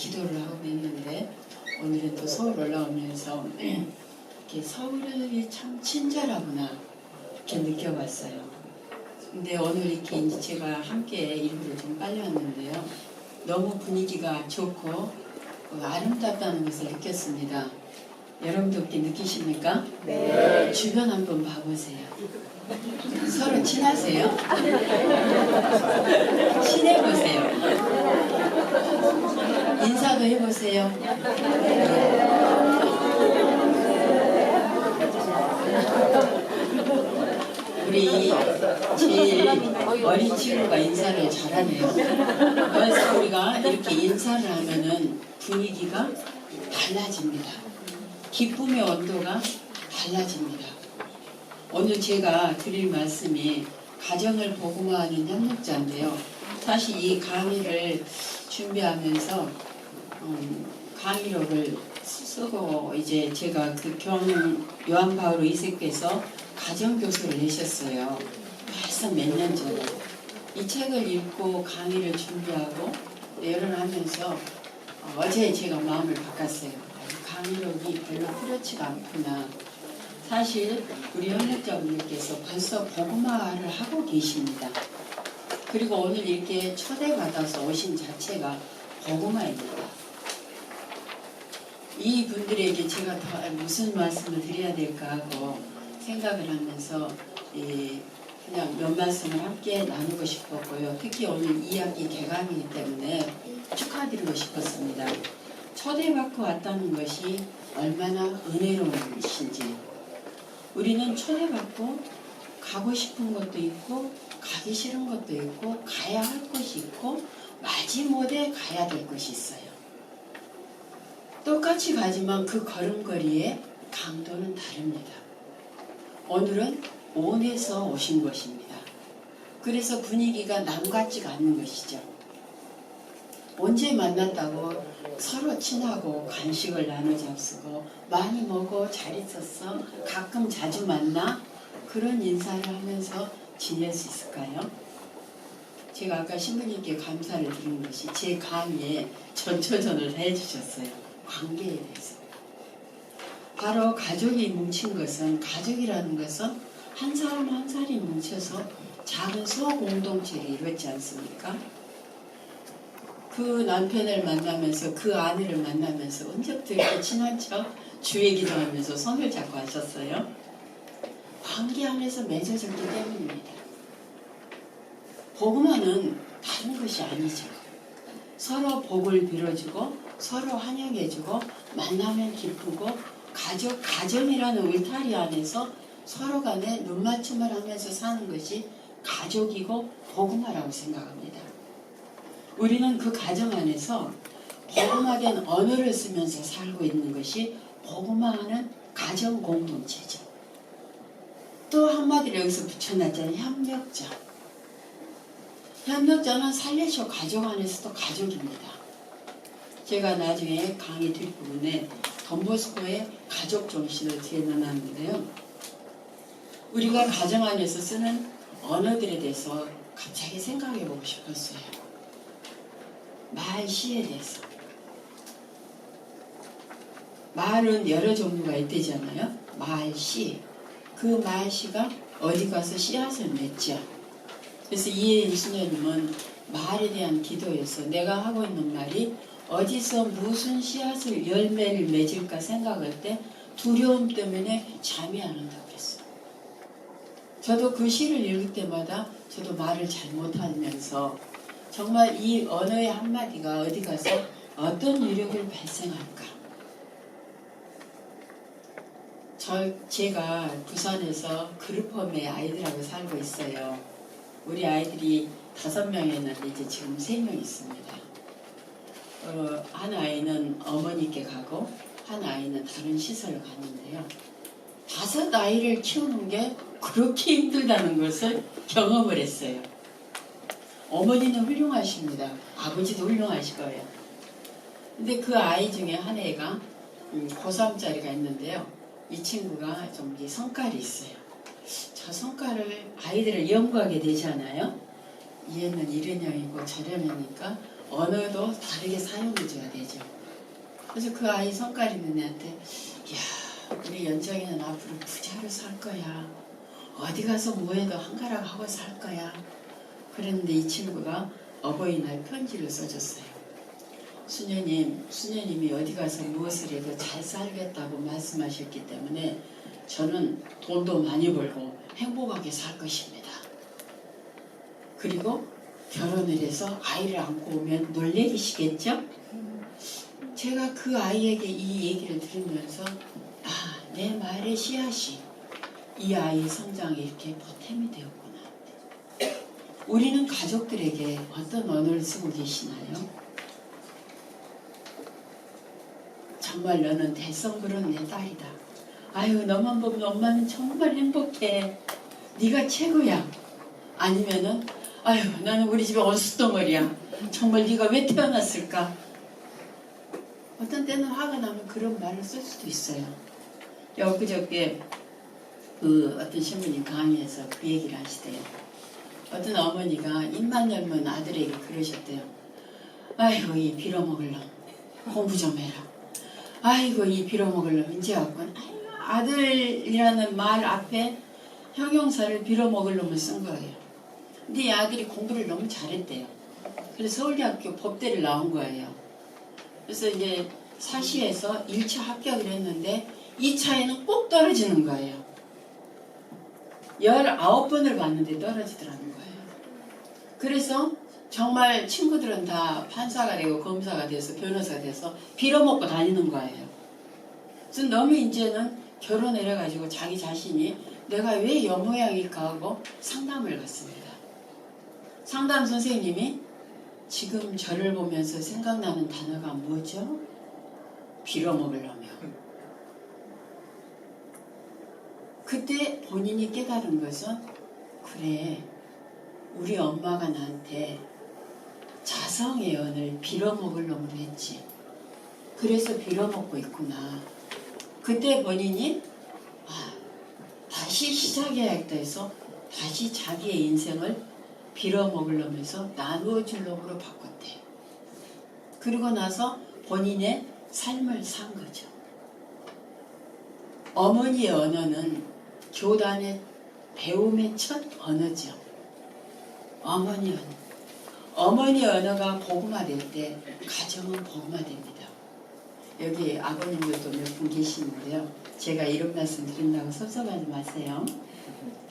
기도를 하고 있는데 오늘은 또 서울 올라오면서 이렇게 서울이 참 친절하구나 이렇게 느껴봤어요. 근데 오늘 이렇게 이제 제가 함께 일부러 좀 빨리 왔는데요. 너무 분위기가 좋고 아름답다는 것을 느꼈습니다. 여러분도 이렇게 느끼십니까? 네. 주변 한번 봐보세요. 서로 친하세요? 친해보세요. 인사도 해보세요. 우리 제일 어린 친구가 인사를 잘하네요. 그래서 우리가 이렇게 인사를 하면은 분위기가 달라집니다. 기쁨의 온도가 달라집니다. 오늘 제가 드릴 말씀이 가정을 복음화하는 협력자인데요. 사실 이 강의를 준비하면서 강의록을 쓰고 이제 제가 그 요한 바오로 2세께서 가정교수를 내셨어요. 벌써 몇 년 전에. 이 책을 읽고 강의를 준비하고 내열을 하면서 어제 제가 마음을 바꿨어요. 강의록이 별로 그렇지가 않구나. 사실 우리 협력자분들께서 벌써 복음화를 하고 계십니다. 그리고 오늘 이렇게 초대받아서 오신 자체가 복음화입니다. 이 분들에게 제가 더 무슨 말씀을 드려야 될까 하고 생각을 하면서 그냥 몇 말씀을 함께 나누고 싶었고요. 특히 오늘 2학기 개강이기 때문에 축하드리고 싶었습니다. 초대받고 왔다는 것이 얼마나 은혜로운 것인지. 우리는 초대받고 가고 싶은 것도 있고 가기 싫은 것도 있고 가야 할 것이 있고 마지못해 가야 될 것이 있어요. 똑같이 가지만 그 걸음걸이의 강도는 다릅니다. 오늘은 온에서 오신 것입니다. 그래서 분위기가 남 같지가 않는 것이죠. 언제 만났다고 서로 친하고 간식을 나눠 잡수고 많이 먹어 잘 있었어 가끔 자주 만나 그런 인사를 하면서 지낼 수 있을까요? 제가 아까 신부님께 감사를 드린 것이 제 강의에 전초전을 해주셨어요. 관계에 대해서. 바로 가족이 뭉친 것은 가족이라는 것은 한 사람 한 사람이 뭉쳐서 작은 소공동체를 이루었지 않습니까? 그 남편을 만나면서 그 아내를 만나면서 언제부터 이렇게 친한 척 주의 기도하면서 손을 잡고 하셨어요? 관계 안에서 맺어졌기 때문입니다. 복음화는 다른 것이 아니죠. 서로 복을 빌어주고 서로 환영해주고 만나면 기쁘고 가정이라는 울타리 안에서 서로 간에 눈맞춤을 하면서 사는 것이 가족이고 복음화라고 생각합니다. 우리는 그 가정 안에서 복음화된 언어를 쓰면서 살고 있는 것이 복음화하는 가정 공동체죠. 또 한마디를 여기서 붙여놨잖아요. 협력자. 협력자는 살레쇼 가족 안에서도 가족입니다. 제가 나중에 강의 뒷부분에 돈보스코의 가족 정신을 뒤에 넣어놨는데요. 우리가 가정 안에서 쓰는 언어들에 대해서 갑자기 생각해보고 싶었어요. 말시에 대해서. 말은 여러 종류가 있대잖아요. 말시. 그 말시가 어디 가서 씨앗을 맺죠. 그래서 이혜인 수녀님은 말에 대한 기도에서 내가 하고 있는 말이 어디서 무슨 씨앗을 열매를 맺을까 생각할 때 두려움 때문에 잠이 안 온다고 그랬어요. 저도 그 시를 읽을 때마다 저도 말을 잘 못하면서 정말 이 언어의 한마디가 어디 가서 어떤 위력을 발생할까. 제가 부산에서 그룹홈의 아이들하고 살고 있어요. 우리 아이들이 5명이었는데 이제 지금 3명 있습니다. 한 아이는 어머니께 가고 한 아이는 다른 시설을 갔는데요. 5 아이를 키우는 게 그렇게 힘들다는 것을 경험을 했어요. 어머니는 훌륭하십니다. 아버지도 훌륭하실 거예요. 근데 그 아이 중에 한 애가 고3짜리가 있는데요. 이 친구가 좀 성깔이 있어요. 저 성깔을 아이들을 연구하게 되잖아요. 얘는 이런 형이고 저런 형이니까 언어도 다르게 사용해줘야 되죠. 그래서 그 아이 성깔이는 애한테 야, 우리 연정이는 앞으로 부자로 살 거야. 어디 가서 뭐해도 한가락 하고 살 거야. 그랬는데 이 친구가 어버이날 편지를 써줬어요. 수녀님이 어디 가서 무엇을 해도 잘 살겠다고 말씀하셨기 때문에 저는 돈도 많이 벌고 행복하게 살 것입니다. 그리고 결혼을 해서 아이를 안고 오면 놀래기시겠죠? 제가 그 아이에게 이 얘기를 들으면서 내 말의 씨앗이 이 아이의 성장에 이렇게 보탬이 되었구나. 우리는 가족들에게 어떤 언어를 쓰고 계시나요? 정말 너는 대성부른 내 딸이다. 아유, 너만 보면 엄마는 정말 행복해. 네가 최고야. 아니면은 아유, 나는 우리 집에 원수덩어리야. 정말 네가 왜 태어났을까? 어떤 때는 화가 나면 그런 말을 쓸 수도 있어요. 엊그저께 그 어떤 신부님 강의에서 그 얘기를 하시대요. 어떤 어머니가 입만 열면 아들에게 그러셨대요. 아이고, 이 빌어먹을 놈 공부 좀 해라. 아이고, 이 빌어먹을 놈 이제 왔군. 아들이라는 말 앞에 형용사를 빌어먹을 놈을 쓴 거예요. 근데 이 아들이 공부를 너무 잘했대요. 그래서 서울대학교 법대를 나온 거예요. 그래서 이제 사시에서 1차 합격을 했는데 2차에는 꼭 떨어지는 거예요. 19번을 봤는데 떨어지더라는 거예요. 그래서 정말 친구들은 다 판사가 되고 검사가 돼서 변호사가 돼서 빌어먹고 다니는 거예요. 그래서 너무 이제는 결혼을 해가지고 자기 자신이 내가 왜 여 모양일까 하고 상담을 갔습니다. 상담 선생님이 지금 저를 보면서 생각나는 단어가 뭐죠? 빌어먹으려며. 그때 본인이 깨달은 것은 그래, 우리 엄마가 나한테 자성의 연을 빌어먹을 놈으로 했지. 그래서 빌어먹고 있구나. 그때 본인이 다시 시작해야겠다 해서 다시 자기의 인생을 빌어먹을 놈에서 나누어 줄 놈으로 바꿨대. 그러고 나서 본인의 삶을 산 거죠. 어머니의 언어는 교단의 배움의 첫 언어죠. 어머니 언어. 어머니 언어가 복음화될 때 가정은 복음화됩니다. 여기 아버님들도 몇 분 계시는데요. 제가 이런 말씀 드린다고 섭섭하지 마세요.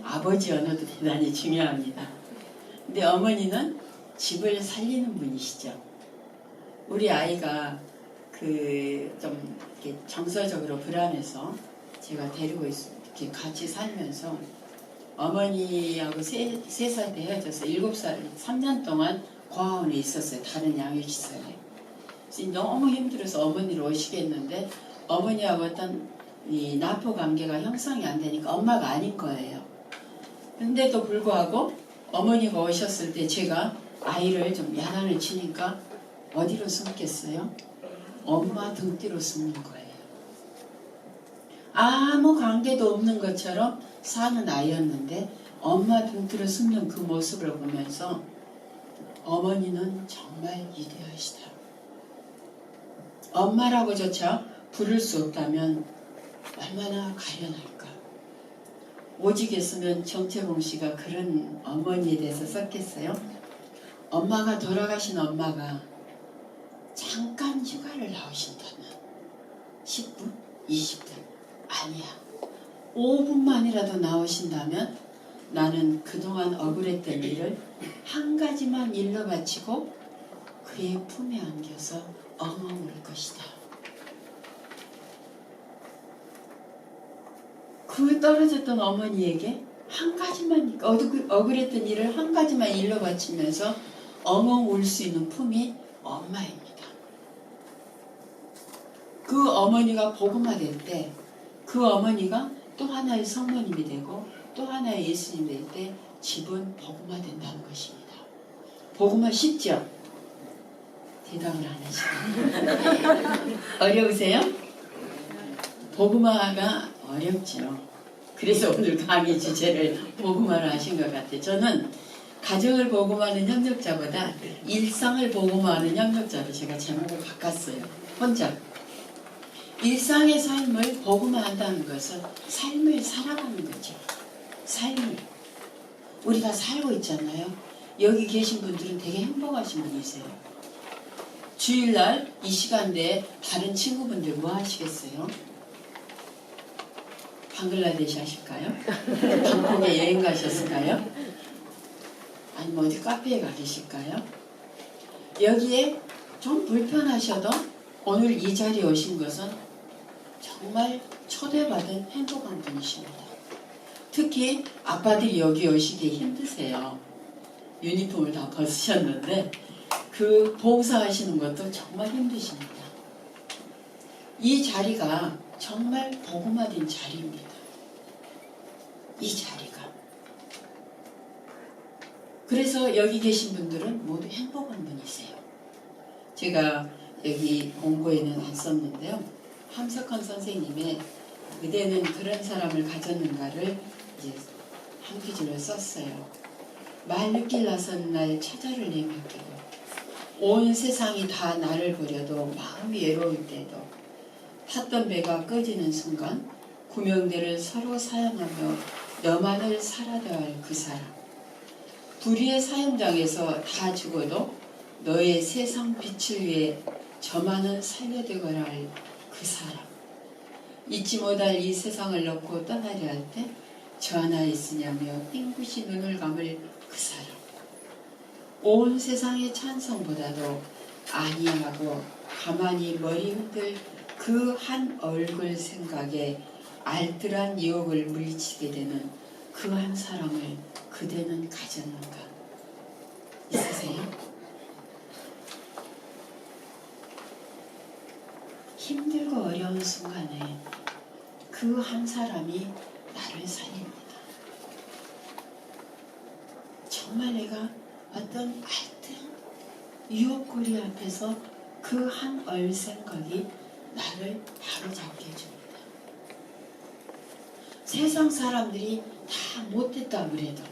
아버지 언어도 대단히 중요합니다. 근데 어머니는 집을 살리는 분이시죠. 우리 아이가 좀 이렇게 정서적으로 불안해서 제가 데리고 이렇게 같이 살면서 어머니하고 3살 때 헤어져서 7살, 3년 동안 고아원에 있었어요. 다른 양육시설에. 너무 힘들어서 어머니를 오시겠는데 어머니하고 어떤 이 나포 관계가 형성이 안 되니까 엄마가 아닌 거예요. 근데도 불구하고 어머니가 오셨을 때 제가 아이를 좀 야단을 치니까 어디로 숨겠어요? 엄마 등 뒤로 숨는 거예요. 아무 관계도 없는 것처럼 사는 아이였는데 엄마 등 뒤로 숨는 그 모습을 보면서 어머니는 정말 위대하시다. 엄마라고조차 부를 수 없다면 얼마나 가련할까. 오직했으면 정채봉 씨가 그런 어머니에 대해서 썼겠어요? 엄마가 돌아가신 엄마가 잠깐 휴가를 나오신다면 10분? 20분? 아니야. 5분만이라도 나오신다면 나는 그동안 억울했던 일을 한 가지만 일러 바치고 그의 품에 안겨서 엉엉 울 것이다. 그 떨어졌던 어머니에게 한 가지만 억울했던 일을 한 가지만 일러 바치면서 엉엉 울 수 있는 품이 엄마입니다. 그 어머니가 복음화될 때 그 어머니가 또 하나의 성모님이 되고 또 하나의 예수님이 될 때 집은 복음화된다는 것입니다. 복음화 쉽죠? 대답을 안 하시네요. 어려우세요? 복음화가 어렵죠. 그래서 오늘 강의 주제를 복음화로 하신 것 같아요. 저는 가정을 복음하는 협력자보다 일상을 복음하는 협력자로 제가 제목을 바꿨어요. 혼자. 일상의 삶을 복음화한다는 것은 삶을 살아가는 거죠. 삶을. 우리가 살고 있잖아요. 여기 계신 분들은 되게 행복하신 분이세요. 주일날 이 시간대에 다른 친구분들 뭐 하시겠어요? 방글라데시 하실까요? 방콕에 여행 가셨을까요? 아니면 어디 카페에 가 계실까요? 여기에 좀 불편하셔도 오늘 이 자리에 오신 것은 정말 초대받은 행복한 분이십니다. 특히 아빠들이 여기 오시기 힘드세요. 유니폼을 다 벗으셨는데 그 봉사하시는 것도 정말 힘드십니다. 이 자리가 정말 복음화된 자리입니다. 이 자리가. 그래서 여기 계신 분들은 모두 행복한 분이세요. 제가 여기 공고에는 안 썼는데요. 함석헌 선생님의 그대는 그런 사람을 가졌는가를 이제 한 기절을 썼어요. 말 늦길 나선 날 처자를 내맡기고 온 세상이 다 나를 버려도 마음이 외로울 때도 탔던 배가 꺼지는 순간 구명대를 서로 사양하며 너만을 살아야 할 그 사람. 불의의 사형장에서 다 죽어도 너의 세상 빛을 위해 저만은 살려되거라 할 그 사람. 잊지 못할 이 세상을 놓고 떠나려 할 때 저 하나 있으냐며 띵긋이 눈을 감을 그 사람. 온 세상의 찬성보다도 아니하고 가만히 머리 흔들 그 한 얼굴 생각에 알뜰한 유혹을 물리치게 되는 그 한 사람을 그대는 가졌는가? 있으세요? 힘들고 어려운 순간에 그 한 사람이 나를 살립니다. 정말 내가 어떤 알뜰 유혹거리 앞에서 그 한 얼생각이 나를 바로잡게 해줍니다. 세상 사람들이 다 못됐다 그래도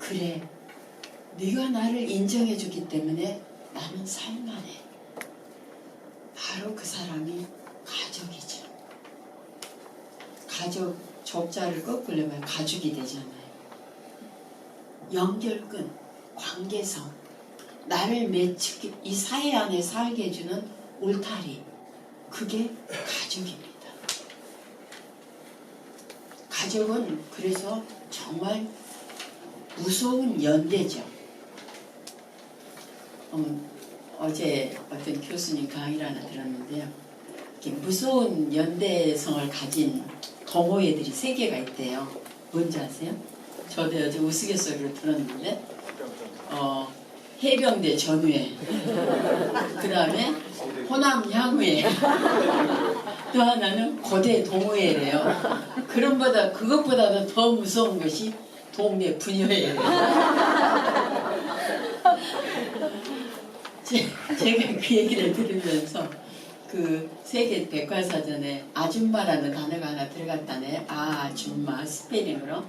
그래, 네가 나를 인정해주기 때문에 나는 살만해. 바로 그 사람이 가족이죠. 가족, 족자를 거꾸려면 가족이 되잖아요. 연결끈, 관계성, 나를 맺히게, 이 사회 안에 살게 해주는 울타리, 그게 가족입니다. 가족은 그래서 정말 무서운 연대죠. 어제 어떤 교수님 강의를 하나 들었는데요. 이렇게 무서운 연대성을 가진 동호회들이 3개가 있대요. 뭔지 아세요? 저도 어제 우스갯소리로 들었는데 해병대 전후회, 그 다음에 호남 향후회, 또 하나는 고대 동호회래요. 그것보다도 더 무서운 것이 동네 분녀회예요. 제가 그 얘기를 들으면서 그 세계 백과사전에 아줌마라는 단어가 하나 들어갔다네. 아줌마, 스페인어로.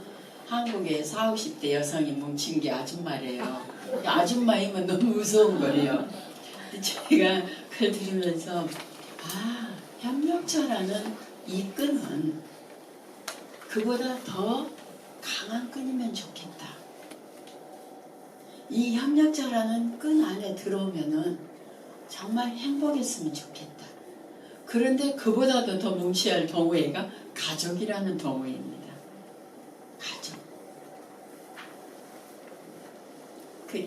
한국의 40, 50대 여성이 뭉친 게 아줌마래요. 아줌마이면 너무 무서운 거예요. 제가 그걸 들으면서 협력자라는 이 끈은 그보다 더 강한 끈이면 좋겠다. 이 협력자라는 끈 안에 들어오면은 정말 행복했으면 좋겠다. 그런데 그보다도 더 뭉쳐야 할 동호회가 가족이라는 동호회입니다. 가족.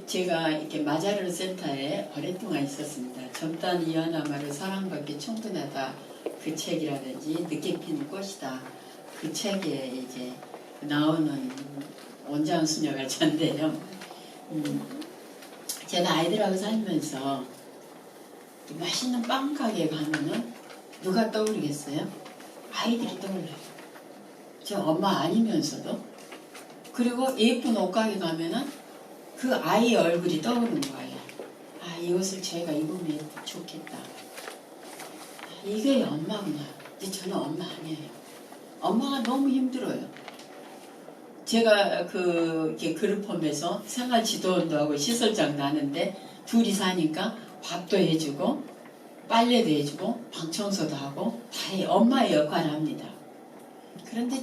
제가 이렇게 마자르 센터에 오랫동안 있었습니다. 젊단 이하나마를 사랑받기 충분하다. 그 책이라든지 늦게 피는 꽃이다. 그 책에 이제 나오는 원장 수녀가 전데요. 제가 아이들하고 살면서 맛있는 빵 가게에 가면은 누가 떠오르겠어요? 아이들이 떠올라요. 저 엄마 아니면서도. 그리고 예쁜 옷가게 가면은 그 아이 얼굴이 떠오르는 거예요. 이 옷을 저희가 입으면 좋겠다. 이게 엄마구나. 근데 저는 엄마 아니에요. 엄마가 너무 힘들어요. 제가 이렇게 그룹홈에서 생활 지도원도 하고 시설장 나는데 둘이 사니까 밥도 해주고 빨래도 해주고 방 청소도 하고 다 엄마의 역할을 합니다. 그런데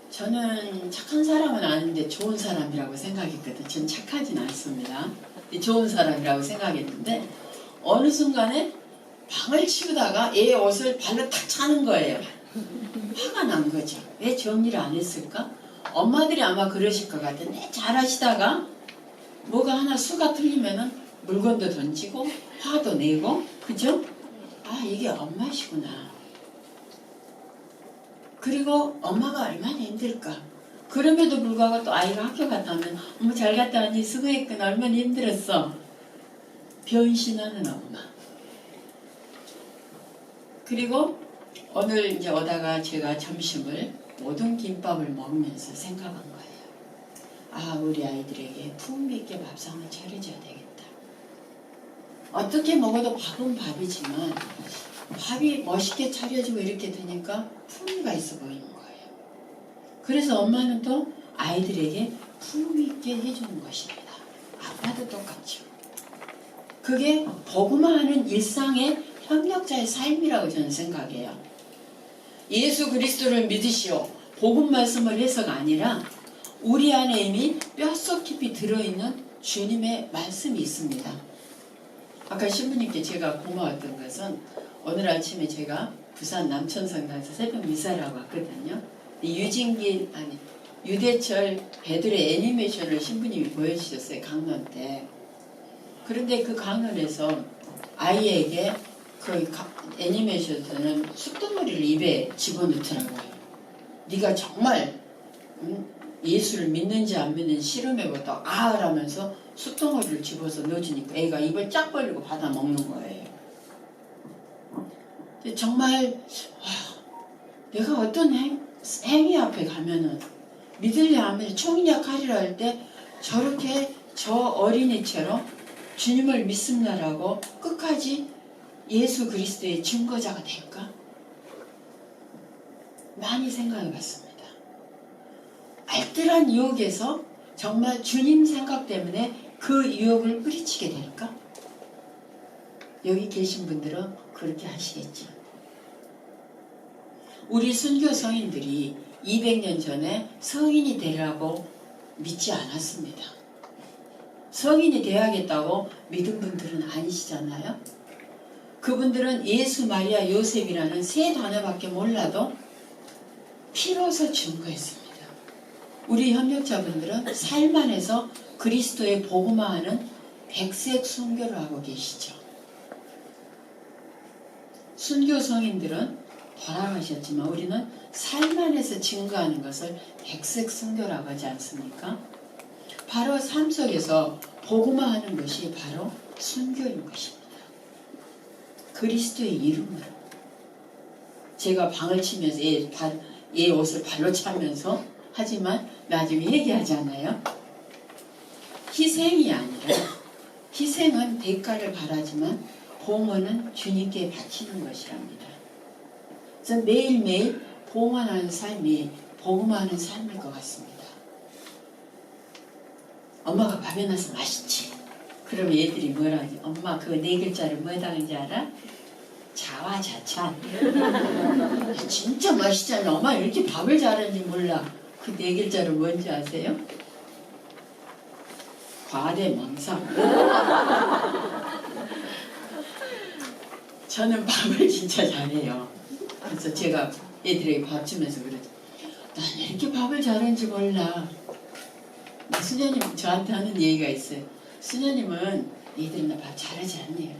저는 착한 사람은 아닌데 좋은 사람이라고 생각했거든요. 전 착하진 않습니다. 좋은 사람이라고 생각했는데 어느 순간에 방을 치우다가 애 옷을 발로 탁 차는 거예요. 화가 난 거죠. 왜 정리를 안 했을까? 엄마들이 아마 그러실 것 같은데 잘하시다가 뭐가 하나 수가 틀리면은 물건도 던지고 화도 내고 그죠? 아 이게 엄마시구나. 그리고 엄마가 얼마나 힘들까. 그럼에도 불구하고 또 아이가 학교 갔다 오면 엄마 잘 갔다 왔니? 수고했구나. 얼마나 힘들었어. 변신하는 엄마. 그리고 오늘 이제 오다가 제가 점심을 모든 김밥을 먹으면서 생각한 거예요. 아 우리 아이들에게 풍미있게 밥상을 차려줘야 되겠다. 어떻게 먹어도 밥은 밥이지만 밥이 멋있게 차려지고 이렇게 되니까 풍미가 있어 보이는 거예요. 그래서 엄마는 또 아이들에게 풍미 있게 해주는 것입니다. 아빠도 똑같죠. 그게 복음화 하는 일상의 협력자의 삶이라고 저는 생각해요. 예수 그리스도를 믿으시오. 복음 말씀을 해서가 아니라 우리 안에 이미 뼛속 깊이 들어있는 주님의 말씀이 있습니다. 아까 신부님께 제가 고마웠던 것은 오늘 아침에 제가 부산 남천성당에서 새벽 미사를 하고 왔거든요. 유대철 베드로의 애니메이션을 신부님이 보여주셨어요. 강론 때. 그런데 그 강론에서 아이에게 그 애니메이션에서는 숫덩어리를 입에 집어넣더라고요. 네가 정말 예수를 믿는지 안 믿는지 실험해보다 아라면서 숫덩어리를 집어서 넣어주니까 애가 입을 쫙 벌리고 받아 먹는 거예요. 정말 내가 어떤 행위 앞에 가면은 믿으려 하면 총력 하리라 할 때 저렇게 저 어린이처럼 주님을 믿습니다라고 끝까지 예수 그리스도의 증거자가 될까? 많이 생각해 봤습니다. 알뜰한 유혹에서 정말 주님 생각 때문에 그 유혹을 뿌리치게 될까? 여기 계신 분들은 그렇게 하시겠죠. 우리 순교 성인들이 200년 전에 성인이 되라고 믿지 않았습니다. 성인이 되어야겠다고 믿은 분들은 아니시잖아요. 그분들은 예수, 마리아, 요셉이라는 세 단어밖에 몰라도 피로서 증거했습니다. 우리 협력자분들은 삶 안에서 그리스도의 복음화하는 백색 순교를 하고 계시죠. 순교 성인들은 돌아가셨지만 우리는 삶 안에서 증거하는 것을 백색 순교라고 하지 않습니까? 바로 삶 속에서 복음화하는 것이 바로 순교인 것입니다. 그리스도의 이름으로. 제가 방을 치면서 얘 옷을 발로 차면서 하지만 나중에 얘기하잖아요. 희생이 아니라 희생은 대가를 바라지만 봉헌은 주님께 바치는 것이랍니다. 그래서 매일매일 봉헌하는 삶이 복음하는 삶일 것 같습니다. 엄마가 밥 해놔서 맛있지. 그럼 얘들이 뭐라 하지? 엄마 그거 4글자를 뭐라는지 알아? 자화자찬. 진짜 맛있잖아. 엄마 이렇게 밥을 잘하는지 몰라. 그 4글자를 뭔지 아세요? 과대망상. 저는 밥을 진짜 잘해요. 그래서 제가 애들에게 밥 주면서 그러죠. 난 이렇게 밥을 잘하는지 몰라. 수녀님 저한테 하는 얘기가 있어요. 수녀님은 얘들은 밥 잘하지 않네요.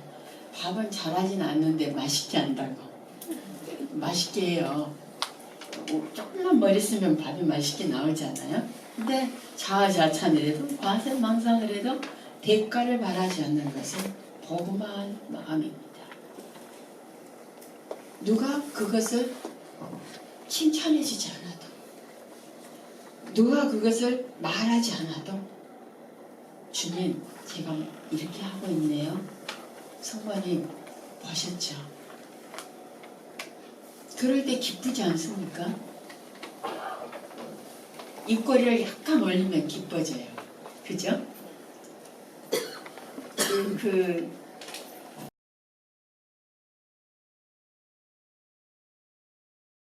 밥은 잘하진 않는데 맛있게 한다고. 맛있게 해요. 조금만 머리 쓰면 밥이 맛있게 나오잖아요. 근데 자아자찬을 해도 과세망상을 해도 대가를 바라지 않는 것은 복음한 마음입니다. 누가 그것을 칭찬해주지 않아도 누가 그것을 말하지 않아도 주님 제가 이렇게 하고 있네요. 성모님 보셨죠? 그럴 때 기쁘지 않습니까? 입꼬리를 약간 올리면 기뻐져요. 그죠?